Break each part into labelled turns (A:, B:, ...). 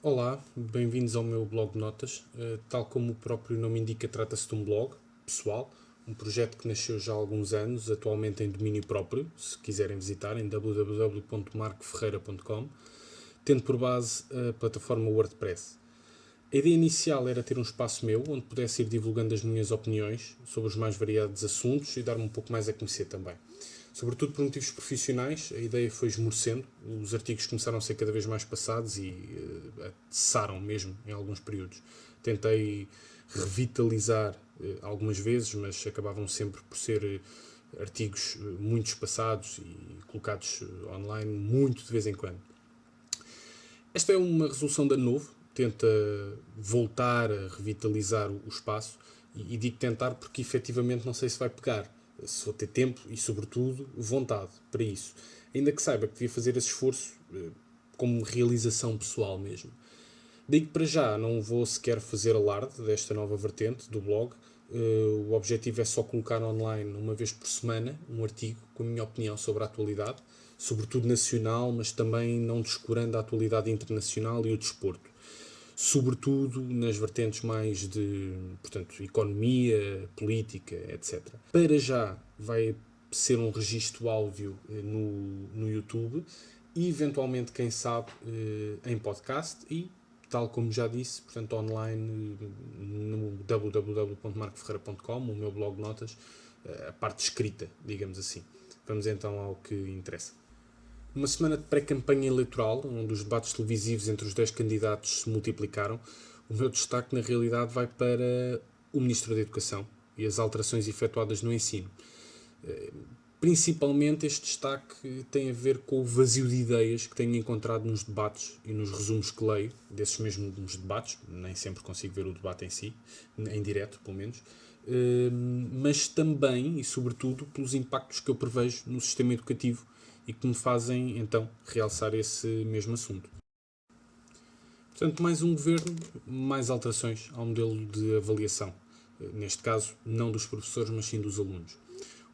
A: Olá, bem-vindos ao meu blog de notas. Tal como o próprio nome indica, trata-se de um blog pessoal, um projeto que nasceu já há alguns anos, atualmente em domínio próprio, se quiserem visitar, em www.marcoferreira.com, tendo por base a plataforma WordPress. A ideia inicial era ter um espaço meu, onde pudesse ir divulgando as minhas opiniões sobre os mais variados assuntos e dar-me um pouco mais a conhecer também. Sobretudo por motivos profissionais, a ideia foi esmorecendo, os artigos começaram a ser cada vez mais passados e cessaram mesmo em alguns períodos. Tentei revitalizar algumas vezes, mas acabavam sempre por ser artigos muito espaçados e colocados online muito de vez em quando. Esta é uma resolução de ano novo, tenta voltar a revitalizar o espaço e digo tentar porque efetivamente não sei se vai pegar, se vou ter tempo e sobretudo vontade para isso. Ainda que saiba que devia fazer esse esforço como realização pessoal mesmo. Digo para já, não vou sequer fazer alarde desta nova vertente do blog. O objetivo é só colocar online uma vez por semana um artigo com a minha opinião sobre a atualidade, sobretudo nacional, mas também não descurando a atualidade internacional e o desporto. Sobretudo nas vertentes mais de, portanto, economia, política, etc. Para já vai ser um registro áudio no YouTube e eventualmente, quem sabe, em podcast e, tal como já disse, portanto, online no www.marcoferreira.com, o meu blog de notas, a parte escrita, digamos assim. Vamos então ao que interessa. Uma semana de pré-campanha eleitoral, onde os debates televisivos entre os 10 candidatos se multiplicaram, o meu destaque na realidade vai para o Ministro da Educação e as alterações efetuadas no ensino. Principalmente este destaque tem a ver com o vazio de ideias que tenho encontrado nos debates e nos resumos que leio desses mesmos debates. Nem sempre consigo ver o debate em si, em direto, pelo menos. Mas também e sobretudo pelos impactos que eu prevejo no sistema educativo e que me fazem então realçar esse mesmo assunto. Portanto, mais um governo, mais alterações ao modelo de avaliação. Neste caso, não dos professores, mas sim dos alunos.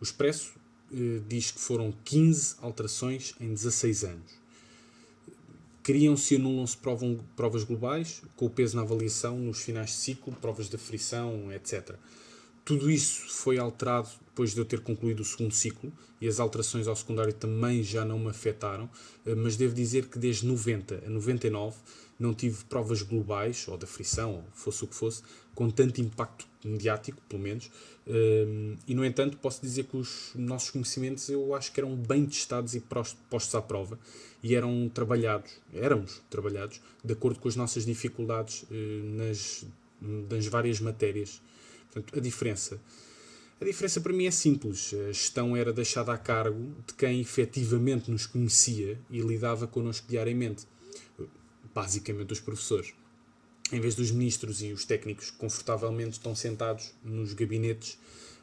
A: O Expresso diz que foram 15 alterações em 16 anos. Criam-se e anulam-se provas globais, com o peso na avaliação nos finais de ciclo, provas de aferição, etc. Tudo isso foi alterado depois de eu ter concluído o segundo ciclo e as alterações ao secundário também já não me afetaram, mas devo dizer que desde 90 a 99 não tive provas globais, ou da frição, ou fosse o que fosse, com tanto impacto mediático, pelo menos, e no entanto posso dizer que os nossos conhecimentos eu acho que eram bem testados e postos à prova e éramos trabalhados de acordo com as nossas dificuldades nas várias matérias. Portanto, a diferença para mim é simples. A gestão era deixada a cargo de quem efetivamente nos conhecia e lidava connosco diariamente. Basicamente, os professores. Em vez dos ministros e os técnicos que confortavelmente estão sentados nos gabinetes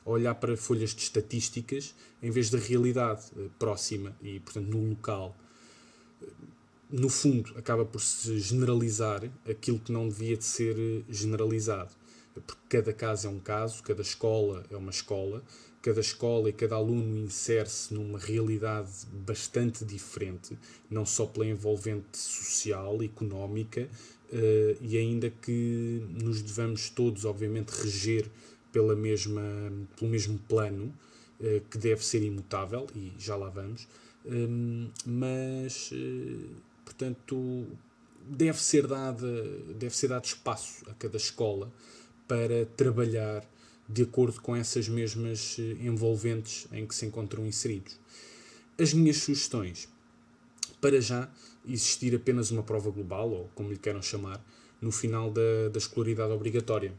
A: a olhar para folhas de estatísticas, em vez da realidade próxima e, portanto, no local. No fundo, acaba por se generalizar aquilo que não devia de ser generalizado. Porque cada caso é um caso, cada escola é uma escola, cada escola e cada aluno insere-se numa realidade bastante diferente, não só pela envolvente social, económica, e ainda que nos devamos todos, obviamente, reger pelo mesmo plano, que deve ser imutável, e já lá vamos, mas portanto deve ser dado espaço a cada escola para trabalhar de acordo com essas mesmas envolventes em que se encontram inseridos. As minhas sugestões, para já, existir apenas uma prova global, ou como lhe queiram chamar, no final da escolaridade obrigatória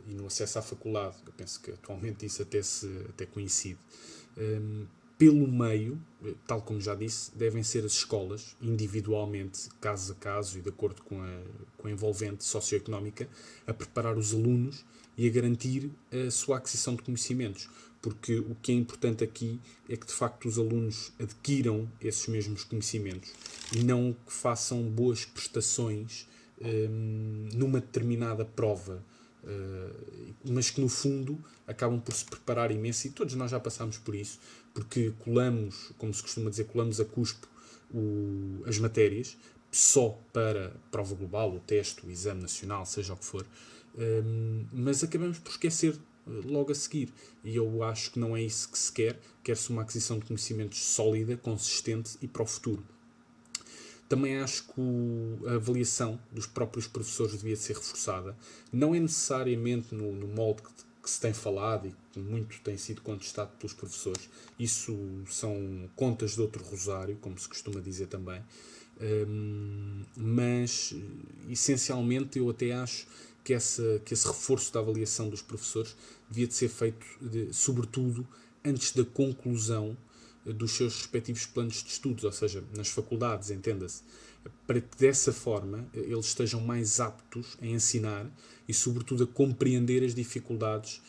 A: e no acesso à faculdade. Eu penso que atualmente isso até coincide. Pelo meio, tal como já disse, devem ser as escolas, individualmente, caso a caso e de acordo com a envolvente socioeconómica, a preparar os alunos e a garantir a sua aquisição de conhecimentos. Porque o que é importante aqui é que, de facto, os alunos adquiram esses mesmos conhecimentos e não que façam boas prestações numa determinada prova, mas que no fundo acabam por se preparar imenso, e todos nós já passámos por isso, porque colamos, como se costuma dizer, colamos a cuspo as matérias só para prova global, o teste, o exame nacional, seja o que for, mas acabamos por esquecer logo a seguir. E eu acho que não é isso que se quer. Quer-se uma aquisição de conhecimentos sólida, consistente e para o futuro. Também acho que a avaliação dos próprios professores devia ser reforçada. Não é necessariamente no molde que se tem falado e que muito tem sido contestado pelos professores. Isso são contas de outro rosário, como se costuma dizer também. Mas, essencialmente, eu até acho que esse reforço da avaliação dos professores devia de ser feito, sobretudo, antes da conclusão dos seus respectivos planos de estudos, ou seja, nas faculdades, entenda-se, para que dessa forma eles estejam mais aptos a ensinar e, sobretudo, a compreender as dificuldades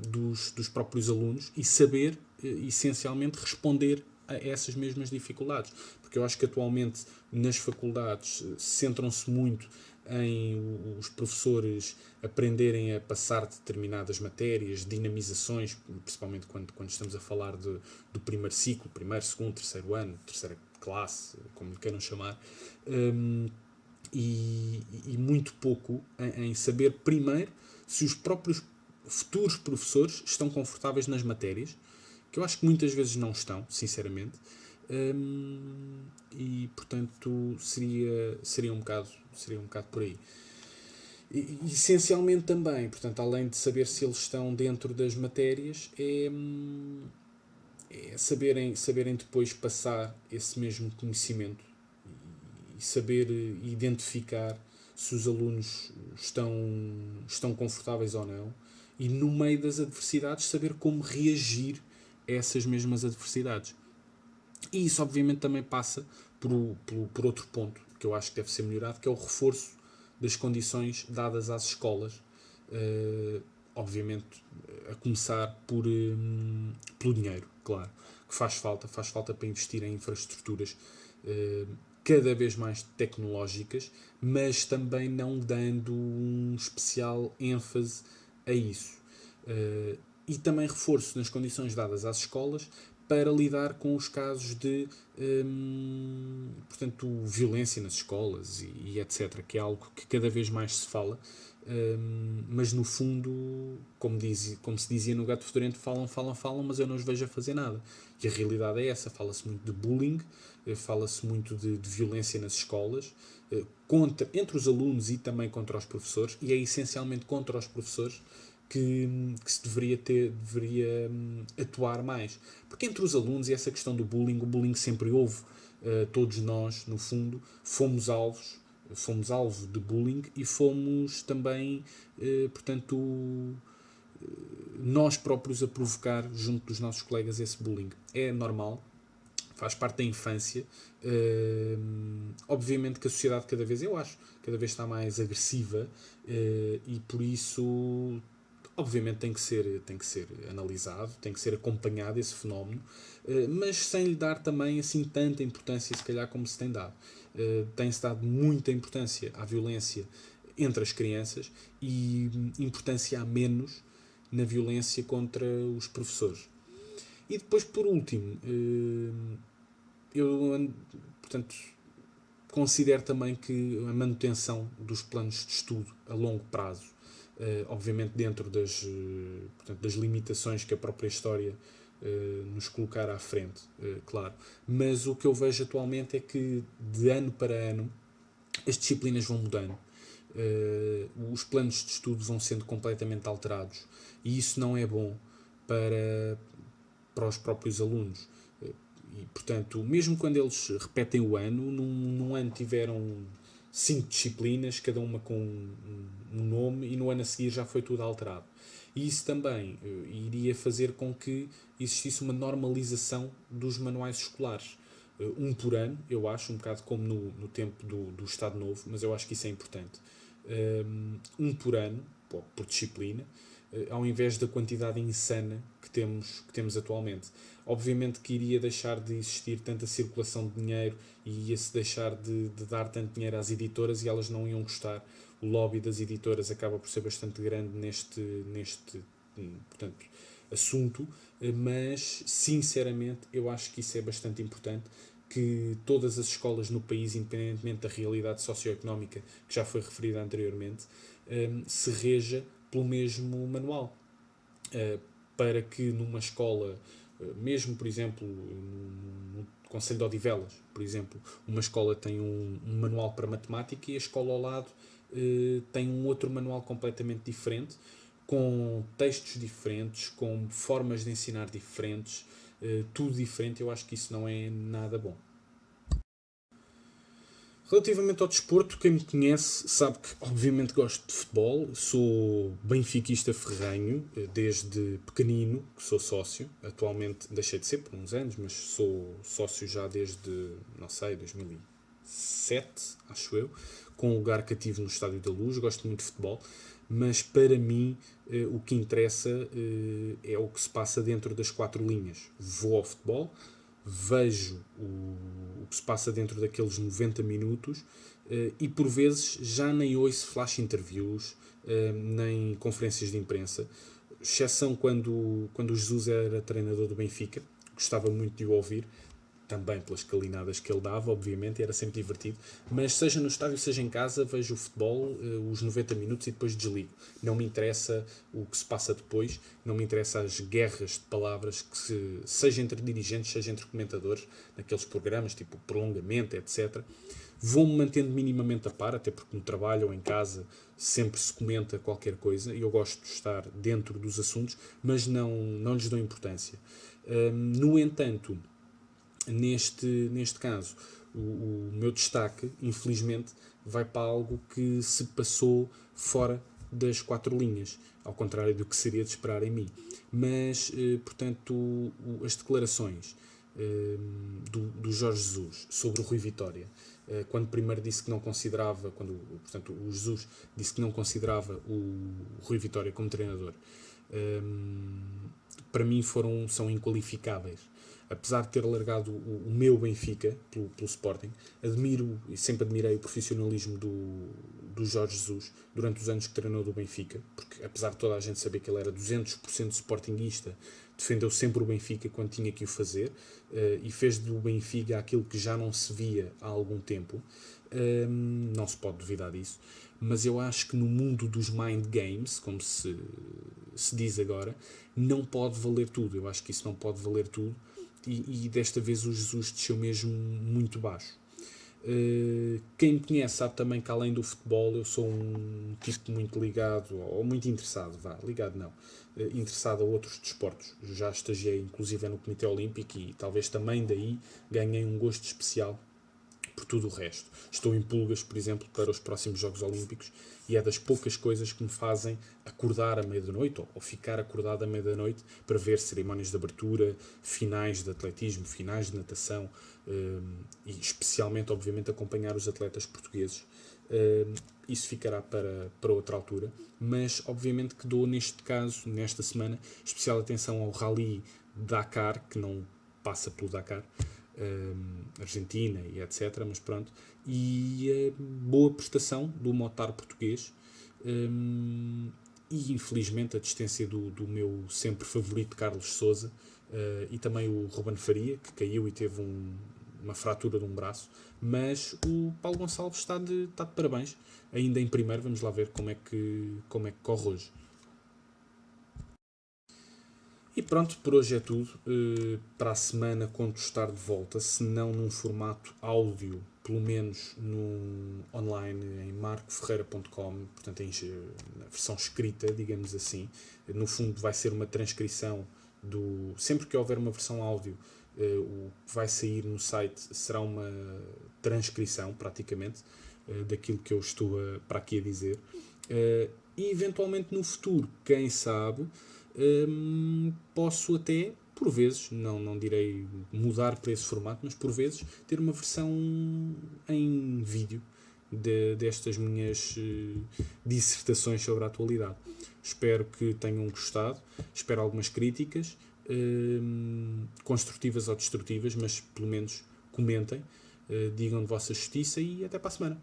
A: dos próprios alunos e saber, essencialmente, responder a essas mesmas dificuldades. Porque eu acho que atualmente nas faculdades centram-se muito em os professores aprenderem a passar determinadas matérias, dinamizações, principalmente quando estamos a falar do primeiro ciclo, primeiro, segundo, terceiro ano, terceira classe, como lhe queiram chamar, e muito pouco em saber primeiro se os próprios futuros professores estão confortáveis nas matérias, que eu acho que muitas vezes não estão, sinceramente, e portanto seria um bocado por aí. E, essencialmente também, portanto, além de saber se eles estão dentro das matérias, é saberem depois passar esse mesmo conhecimento e saber identificar se os alunos estão confortáveis ou não, e no meio das adversidades saber como reagir a essas mesmas adversidades. E isso obviamente também passa por outro ponto que eu acho que deve ser melhorado, que é o reforço das condições dadas às escolas, obviamente a começar pelo dinheiro, claro, que faz falta para investir em infraestruturas cada vez mais tecnológicas, mas também não dando um especial ênfase a isso. E também reforço nas condições dadas às escolas para lidar com os casos de portanto, violência nas escolas e etc., que é algo que cada vez mais se fala, mas no fundo, como se dizia no Gato Fedorento, falam, mas eu não os vejo a fazer nada. E a realidade é essa, fala-se muito de bullying, fala-se muito de violência nas escolas, entre os alunos e também contra os professores, e é essencialmente contra os professores que se deveria atuar mais. Porque entre os alunos, e essa questão do bullying, o bullying sempre houve. Todos nós, no fundo, fomos alvo de bullying e fomos também, portanto, nós próprios a provocar junto dos nossos colegas esse bullying. É normal, faz parte da infância. Obviamente que a sociedade cada vez está mais agressiva, e por isso obviamente tem que ser analisado, tem que ser acompanhado esse fenómeno, mas sem lhe dar também assim tanta importância, se calhar, como se tem dado. Tem-se dado muita importância à violência entre as crianças e importância a menos na violência contra os professores. E depois, por último, eu, portanto, considero também que a manutenção dos planos de estudo a longo prazo, obviamente dentro das limitações que a própria história nos colocar à frente, claro. Mas o que eu vejo atualmente é que de ano para ano as disciplinas vão mudando. Os planos de estudo vão sendo completamente alterados e isso não é bom para os próprios alunos. E, portanto, mesmo quando eles repetem o ano, num ano tiveram 5 disciplinas, cada uma com um nome, e no ano a seguir já foi tudo alterado. E isso também iria fazer com que existisse uma normalização dos manuais escolares. Um por ano, eu acho, um bocado como no tempo do Estado Novo, mas eu acho que isso é importante. Um por ano, por disciplina, ao invés da quantidade insana que temos atualmente. Obviamente que iria deixar de existir tanta circulação de dinheiro e ia-se deixar de dar tanto dinheiro às editoras e elas não iam gostar. O lobby das editoras acaba por ser bastante grande neste portanto, assunto, mas sinceramente eu acho que isso é bastante importante que todas as escolas no país, independentemente da realidade socioeconómica que já foi referida anteriormente, se reja pelo mesmo manual. Para que numa escola, mesmo por exemplo no Conselho de Odivelas, por exemplo, uma escola tem um manual para matemática e a escola ao lado tem um outro manual completamente diferente, com textos diferentes, com formas de ensinar diferentes, tudo diferente. Eu acho que isso não é nada bom. Relativamente ao desporto, quem me conhece sabe que obviamente gosto de futebol, sou benfiquista ferrenho, desde pequenino que sou sócio, atualmente deixei de ser por uns anos, mas sou sócio já desde, não sei, 2007, acho eu, com um lugar cativo no Estádio da Luz, gosto muito de futebol, mas para mim o que interessa é o que se passa dentro das quatro linhas. Vou ao futebol, vejo o que se passa dentro daqueles 90 minutos e por vezes já nem ouço flash interviews, nem conferências de imprensa, exceção quando o Jesus era treinador do Benfica, gostava muito de o ouvir, também pelas calinadas que ele dava, obviamente, e era sempre divertido, mas seja no estádio, seja em casa, vejo o futebol, os 90 minutos e depois desligo. Não me interessa o que se passa depois, não me interessa as guerras de palavras, seja entre dirigentes, seja entre comentadores, naqueles programas, tipo prolongamento, etc. Vou-me mantendo minimamente a par, até porque no trabalho ou em casa sempre se comenta qualquer coisa, e eu gosto de estar dentro dos assuntos, mas não lhes dou importância. No entanto, neste caso, o meu destaque, infelizmente, vai para algo que se passou fora das quatro linhas, ao contrário do que seria de esperar em mim. Mas, portanto, as declarações do Jorge Jesus sobre o Rui Vitória, quando primeiro disse que não considerava, portanto, o Jesus disse que não considerava o Rui Vitória como treinador, para mim são inqualificáveis. Apesar de ter largado o meu Benfica pelo Sporting, admiro e sempre admirei o profissionalismo do Jorge Jesus durante os anos que treinou do Benfica, porque apesar de toda a gente saber que ele era 200% sportinguista, defendeu sempre o Benfica quando tinha que o fazer, e fez do Benfica aquilo que já não se via há algum tempo. Não se pode duvidar disso, mas eu acho que no mundo dos mind games, como se diz agora, não pode valer tudo. Eu acho que isso não pode valer tudo, e desta vez o Jesus desceu mesmo muito baixo. Quem me conhece sabe também que além do futebol eu sou um tipo muito ligado, ou muito interessado, interessado a outros desportos. Já estagiei inclusive no Comitê Olímpico e talvez também daí ganhei um gosto especial por tudo o resto. Estou em pulgas, por exemplo, para os próximos Jogos Olímpicos, e é das poucas coisas que me fazem acordar à meia da noite, ou ficar acordado à meia da noite, para ver cerimónias de abertura, finais de atletismo, finais de natação, e especialmente, obviamente, acompanhar os atletas portugueses. Isso ficará para outra altura, mas obviamente que dou neste caso, nesta semana, especial atenção ao Rally Dakar, que não passa pelo Dakar, Argentina e etc, mas pronto, e a boa prestação do motar português, e infelizmente a distância do meu sempre favorito Carlos Sousa, e também o Ruben Faria, que caiu e teve uma fratura de um braço, mas o Paulo Gonçalves está de parabéns, ainda em primeiro. Vamos lá ver como é que corre hoje. E pronto, por hoje é tudo. Para a semana conto estar de volta, se não num formato áudio, pelo menos no online em marcoferreira.com, portanto na versão escrita, digamos assim. No fundo vai ser uma transcrição sempre que houver uma versão áudio, o que vai sair no site será uma transcrição, praticamente, daquilo que eu estou para aqui a dizer. E eventualmente no futuro, quem sabe, posso até, por vezes, não direi mudar para esse formato, mas por vezes ter uma versão em vídeo destas minhas dissertações sobre a atualidade. Espero que tenham gostado, espero algumas críticas, construtivas ou destrutivas, mas pelo menos comentem, digam de vossa justiça, e até para a semana.